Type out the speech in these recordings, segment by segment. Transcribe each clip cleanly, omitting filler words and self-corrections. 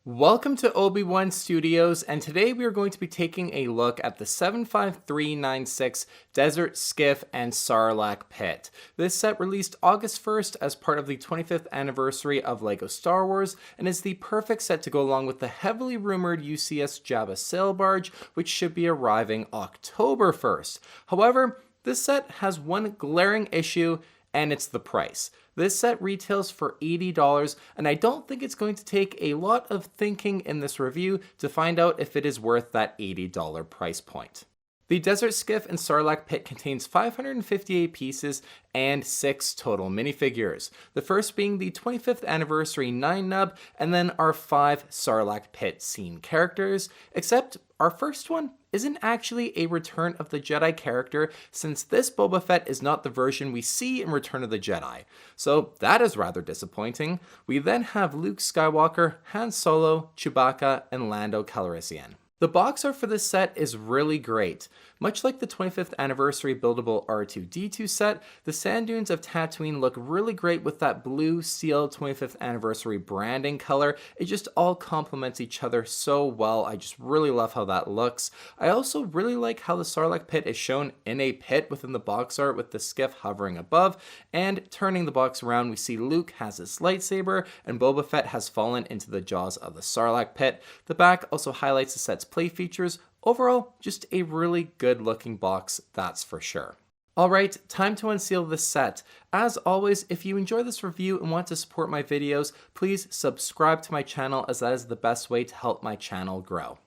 Welcome to Obi-Wan Studios, and today we are going to be taking a look at the 75396 Desert Skiff and Sarlacc Pit. This set released August 1st as part of the 25th anniversary of LEGO Star Wars, and is the perfect set to go along with the heavily rumored UCS Jabba sail barge, which should be arriving October 1st. However, this set has one glaring issue, and it's the price. This set retails for $80, and I don't think it's going to take a lot of thinking in this review to find out if it is worth that $80 price point. The Desert Skiff and Sarlacc Pit contains 558 pieces and 6 total minifigures. The first being the 25th anniversary 9-nub, and then our 5 Sarlacc Pit scene characters, except our first one isn't actually a Return of the Jedi character, since this Boba Fett is not the version we see in Return of the Jedi. So that is rather disappointing. We then have Luke Skywalker, Han Solo, Chewbacca, and Lando Calrissian. The box art for this set is really great. Much like the 25th anniversary buildable R2-D2 set, the sand dunes of Tatooine look really great with that blue sealed 25th anniversary branding color. It just all complements each other so well. I just really love how that looks. I also really like how the Sarlacc Pit is shown in a pit within the box art with the skiff hovering above, and turning the box around we see Luke has his lightsaber and Boba Fett has fallen into the jaws of the Sarlacc Pit. The back also highlights the set's play features. Overall, just a really good looking box, that's for sure. Alright, time to unseal this set. As always, if you enjoy this review and want to support my videos, please subscribe to my channel, as that is the best way to help my channel grow.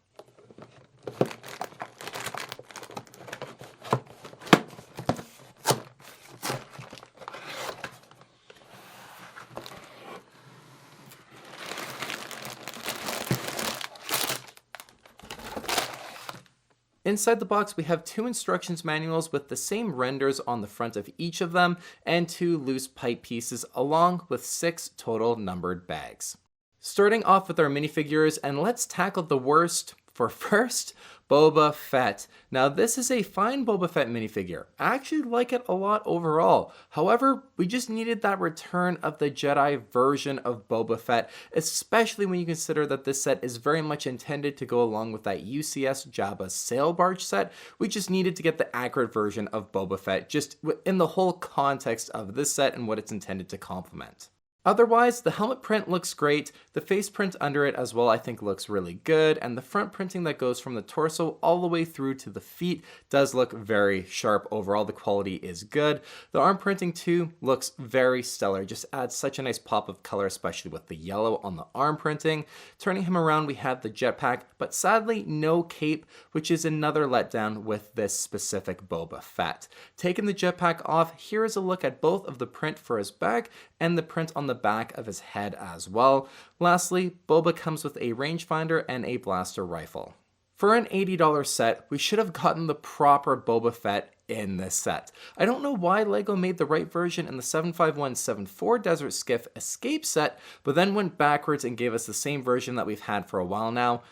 Inside the box, we have 2 instructions manuals with the same renders on the front of each of them, and 2 loose pipe pieces, along with 6 total numbered bags. Starting off with our minifigures, and let's tackle the worst for first, Boba Fett. Now this is a fine Boba Fett minifigure. I actually like it a lot overall. However, we just needed that Return of the Jedi version of Boba Fett, especially when you consider that this set is very much intended to go along with that UCS Jabba sail barge set. We just needed to get the accurate version of Boba Fett, just in the whole context of this set and what it's intended to complement. Otherwise, the helmet print looks great, the face print under it as well I think looks really good, and the front printing that goes from the torso all the way through to the feet does look very sharp. Overall, the quality is good. The arm printing too looks very stellar, just adds such a nice pop of color, especially with the yellow on the arm printing. Turning him around, we have the jetpack, but sadly no cape, which is another letdown with this specific Boba Fett. Taking the jetpack off, here is a look at both of the print for his back and the print on the back of his head as well. Lastly, Boba comes with a rangefinder and a blaster rifle. For an $80 set, we should have gotten the proper Boba Fett in this set. I don't know why LEGO made the right version in the 75174 Desert Skiff Escape set, but then went backwards and gave us the same version that we've had for a while now.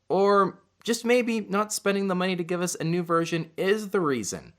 Or just maybe not spending the money to give us a new version is the reason.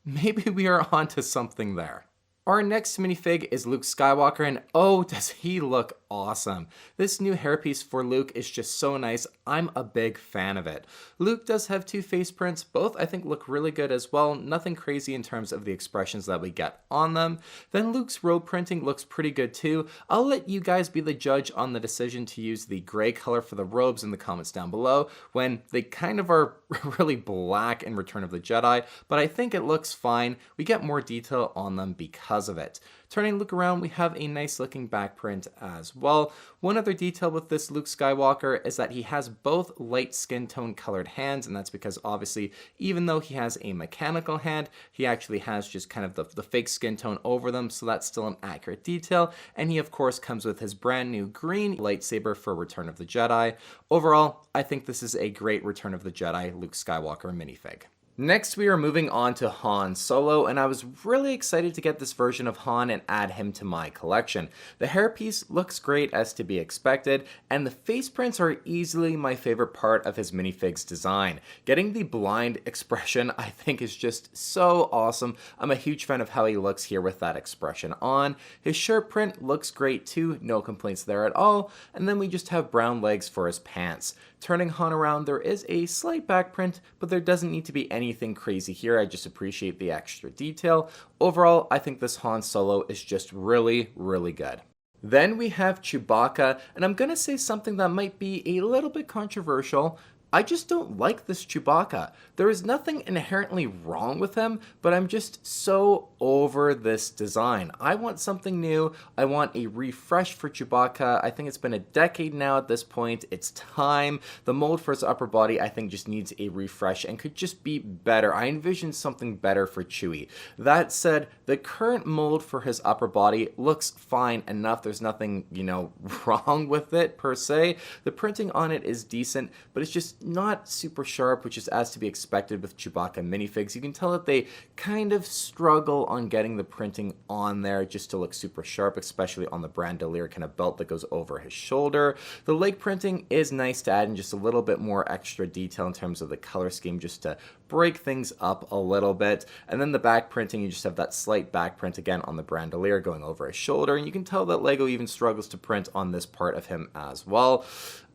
Maybe we are onto something there. Our next minifig is Luke Skywalker, and oh, does he look awesome. This new hairpiece for Luke is just so nice. I'm a big fan of it. Luke does have 2 face prints. Both I think look really good as well. Nothing crazy in terms of the expressions that we get on them. Then Luke's robe printing looks pretty good too. I'll let you guys be the judge on the decision to use the gray color for the robes in the comments down below, when they kind of are really black in Return of the Jedi, but I think it looks fine. We get more detail on them because of it. Turning Luke around, we have a nice looking back print as well. One other detail with this Luke Skywalker is that he has both light skin tone colored hands, and that's because obviously even though he has a mechanical hand, he actually has just kind of the fake skin tone over them, so that's still an accurate detail. And he of course comes with his brand new green lightsaber for Return of the Jedi. Overall, I think this is a great Return of the Jedi Luke Skywalker minifig. Next, we are moving on to Han Solo, and I was really excited to get this version of Han and add him to my collection. The hairpiece looks great as to be expected, and the face prints are easily my favorite part of his minifig's design. Getting the blind expression I think is just so awesome. I'm a huge fan of how he looks here with that expression on. His shirt print looks great too, no complaints there at all, and then we just have brown legs for his pants. Turning Han around, there is a slight back print, but there doesn't need to be anything crazy here. I just appreciate the extra detail. Overall, I think this Han Solo is just really, really good. Then we have Chewbacca, and I'm gonna say something that might be a little bit controversial. I just don't like this Chewbacca. There is nothing inherently wrong with him, but I'm just so over this design. I want something new. I want a refresh for Chewbacca. I think it's been a decade now at this point. It's time. The mold for his upper body, I think, just needs a refresh and could just be better. I envision something better for Chewie. That said, the current mold for his upper body looks fine enough. There's nothing, wrong with it per se. The printing on it is decent, but it's just not super sharp, which is as to be expected with Chewbacca minifigs. You can tell that they kind of struggle on getting the printing on there just to look super sharp, especially on the bandolier kind of belt that goes over his shoulder. The leg printing is nice to add in just a little bit more extra detail in terms of the color scheme just to break things up a little bit. And then the back printing, you just have that slight back print again on the bandolier going over his shoulder, and you can tell that LEGO even struggles to print on this part of him as well.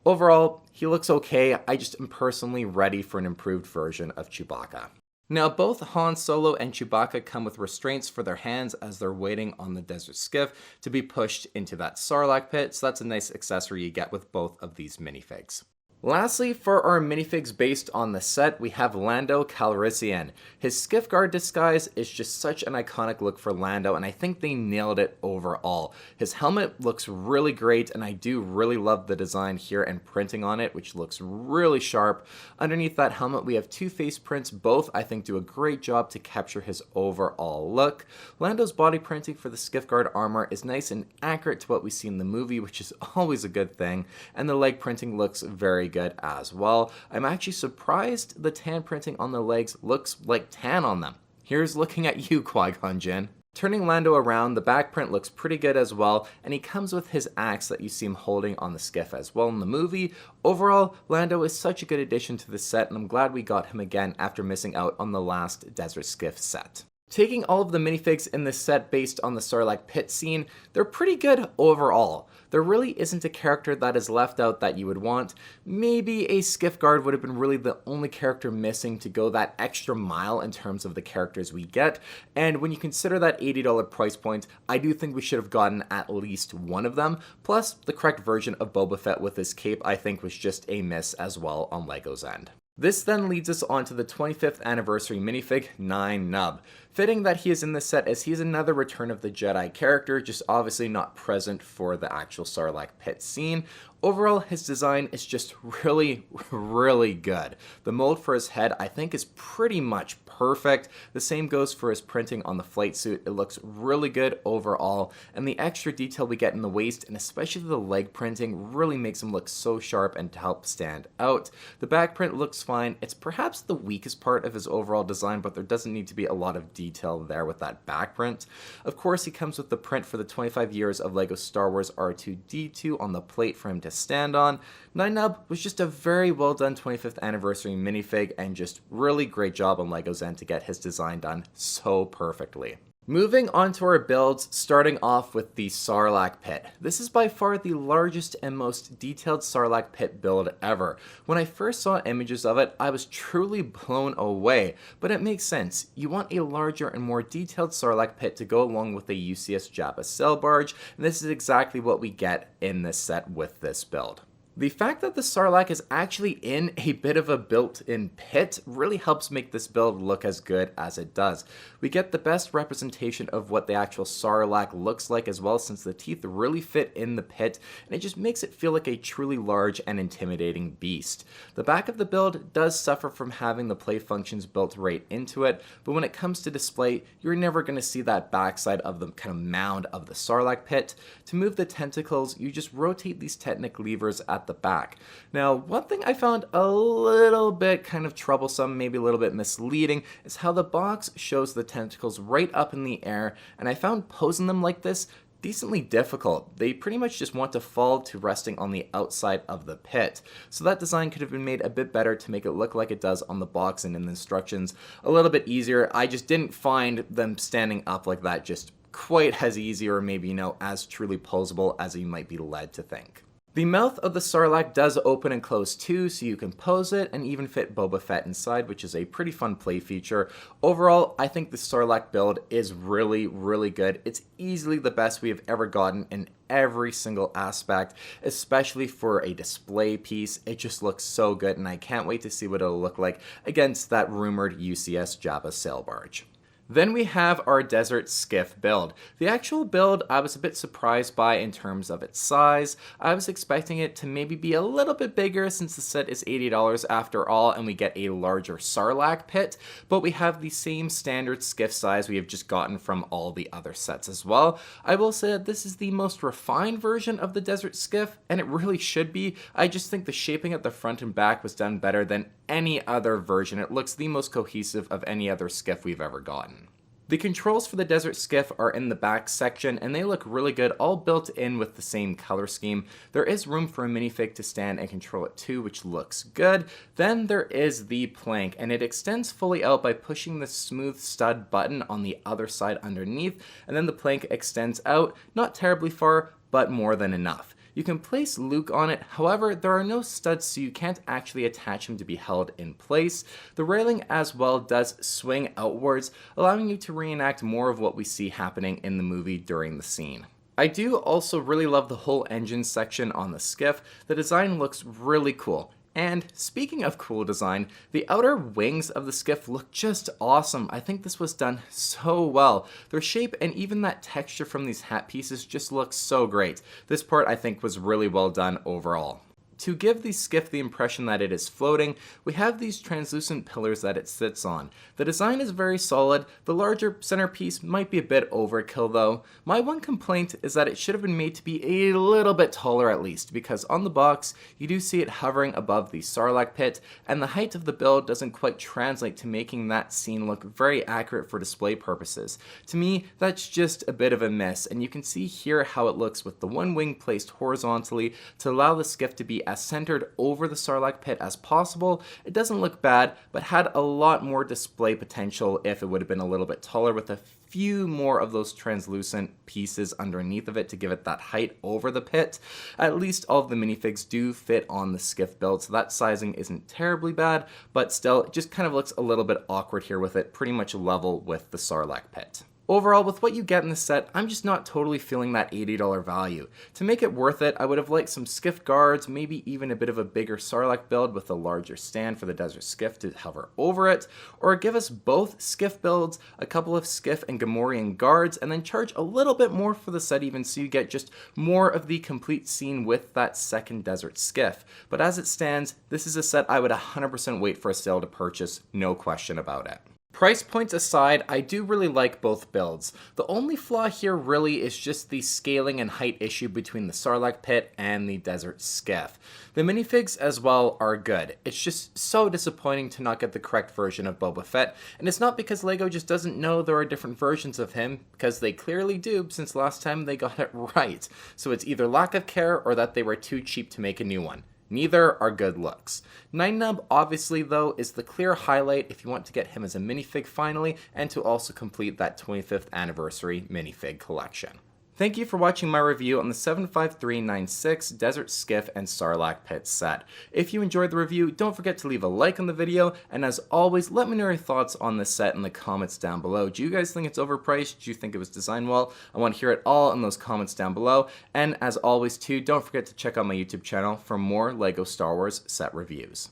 Overall, he looks okay. I just am personally ready for an improved version of Chewbacca. Now, both Han Solo and Chewbacca come with restraints for their hands as they're waiting on the desert skiff to be pushed into that Sarlacc pit, so that's a nice accessory you get with both of these minifigs. Lastly, for our minifigs based on the set, we have Lando Calrissian. His skiff guard disguise is just such an iconic look for Lando, and I think they nailed it overall. His helmet looks really great, and I do really love the design here and printing on it, which looks really sharp. Underneath that helmet, we have two face prints. Both, I think, do a great job to capture his overall look. Lando's body printing for the skiff guard armor is nice and accurate to what we see in the movie, which is always a good thing, and the leg printing looks very good as well. I'm actually surprised the tan printing on the legs looks like tan on them. Here's looking at you, Qui-Gon Jinn. Turning Lando around, the back print looks pretty good as well, and he comes with his axe that you see him holding on the skiff as well in the movie. Overall, Lando is such a good addition to the set, and I'm glad we got him again after missing out on the last Desert Skiff set. Taking all of the minifigs in this set based on the Sarlacc pit scene, they're pretty good overall. There really isn't a character that is left out that you would want. Maybe a skiff guard would have been really the only character missing to go that extra mile in terms of the characters we get. And when you consider that $80 price point, I do think we should have gotten at least one of them. Plus, the correct version of Boba Fett with his cape I think was just a miss as well on LEGO's end. This then leads us on to the 25th anniversary minifig, 9 Nub. Fitting that he is in this set as he is another Return of the Jedi character, just obviously not present for the actual Sarlacc pit scene. Overall, his design is just really, really good. The mold for his head, I think, is pretty much perfect. The same goes for his printing on the flight suit. It looks really good overall, and the extra detail we get in the waist, and especially the leg printing, really makes him look so sharp and to help stand out. The back print looks fine. It's perhaps the weakest part of his overall design, but there doesn't need to be a lot of detail there with that back print. Of course, he comes with the print for the 25 years of LEGO Star Wars R2-D2 on the plate for him to stand on. 9 Nub was just a very well done 25th anniversary minifig, and just really great job on LEGO's end to get his design done so perfectly. Moving on to our builds, starting off with the Sarlacc pit. This is by far the largest and most detailed Sarlacc pit build ever. When I first saw images of it, I was truly blown away, but it makes sense. You want a larger and more detailed Sarlacc pit to go along with the UCS Jabba sail barge, and this is exactly what we get in this set with this build. The fact that the Sarlacc is actually in a bit of a built-in pit really helps make this build look as good as it does. We get the best representation of what the actual Sarlacc looks like as well, since the teeth really fit in the pit, and it just makes it feel like a truly large and intimidating beast. The back of the build does suffer from having the play functions built right into it, but when it comes to display, you're never going to see that backside of the kind of mound of the Sarlacc pit. To move the tentacles, you just rotate these Technic levers at the back. Now, one thing I found a little bit kind of troublesome, maybe a little bit misleading, is how the box shows the tentacles right up in the air, and I found posing them like this decently difficult. They pretty much just want to fall to resting on the outside of the pit. So that design could have been made a bit better to make it look like it does on the box and in the instructions a little bit easier. I just didn't find them standing up like that just quite as easy, or maybe, as truly posable as you might be led to think. The mouth of the Sarlacc does open and close too, so you can pose it and even fit Boba Fett inside, which is a pretty fun play feature. Overall, I think the Sarlacc build is really, really good. It's easily the best we have ever gotten in every single aspect, especially for a display piece. It just looks so good, and I can't wait to see what it'll look like against that rumored UCS Jabba sail barge. Then we have our Desert Skiff build. The actual build I was a bit surprised by in terms of its size. I was expecting it to maybe be a little bit bigger since the set is $80 after all and we get a larger Sarlacc pit, but we have the same standard skiff size we have just gotten from all the other sets as well. I will say that this is the most refined version of the Desert Skiff, and it really should be. I just think the shaping at the front and back was done better than any other version. It looks the most cohesive of any other skiff we've ever gotten. The controls for the Desert Skiff are in the back section, and they look really good, all built in with the same color scheme. There is room for a minifig to stand and control it too, which looks good. Then there is the plank, and it extends fully out by pushing the smooth stud button on the other side underneath, and then the plank extends out, not terribly far, but more than enough. You can place Luke on it, however, there are no studs, so you can't actually attach him to be held in place. The railing as well does swing outwards, allowing you to reenact more of what we see happening in the movie during the scene. I do also really love the whole engine section on the Skiff. The design looks really cool. And speaking of cool design, the outer wings of the Skiff look just awesome. I think this was done so well. Their shape and even that texture from these hat pieces just looks so great. This part I think was really well done overall. To give the Skiff the impression that it is floating, we have these translucent pillars that it sits on. The design is very solid. The larger centerpiece might be a bit overkill though. My one complaint is that it should have been made to be a little bit taller at least, because on the box you do see it hovering above the Sarlacc pit, and the height of the build doesn't quite translate to making that scene look very accurate for display purposes. To me, that's just a bit of a miss, and you can see here how it looks with the one wing placed horizontally to allow the Skiff to be as centered over the Sarlacc pit as possible. It doesn't look bad, but had a lot more display potential if it would have been a little bit taller with a few more of those translucent pieces underneath of it to give it that height over the pit. At least all of the minifigs do fit on the Skiff build, so that sizing isn't terribly bad, but still, it just kind of looks a little bit awkward here with it pretty much level with the Sarlacc pit. Overall, with what you get in the set, I'm just not totally feeling that $80 value. To make it worth it, I would have liked some Skiff guards, maybe even a bit of a bigger Sarlacc build with a larger stand for the Desert Skiff to hover over it, or give us both Skiff builds, a couple of Skiff and Gamorrean guards, and then charge a little bit more for the set even so you get just more of the complete scene with that second Desert Skiff. But as it stands, this is a set I would 100% wait for a sale to purchase, no question about it. Price points aside, I do really like both builds. The only flaw here really is just the scaling and height issue between the Sarlacc pit and the Desert Skiff. The minifigs as well are good. It's just so disappointing to not get the correct version of Boba Fett, and it's not because LEGO just doesn't know there are different versions of him, because they clearly do since last time they got it right. So it's either lack of care or that they were too cheap to make a new one. Neither are good looks. Nine Nub obviously though is the clear highlight if you want to get him as a minifig finally and to also complete that 25th anniversary minifig collection. Thank you for watching my review on the 75396 Desert Skiff and Sarlacc pit set. If you enjoyed the review, don't forget to leave a like on the video, and as always, let me know your thoughts on this set in the comments down below. Do you guys think it's overpriced? Do you think it was designed well? I want to hear it all in those comments down below, and as always too, don't forget to check out my YouTube channel for more LEGO Star Wars set reviews.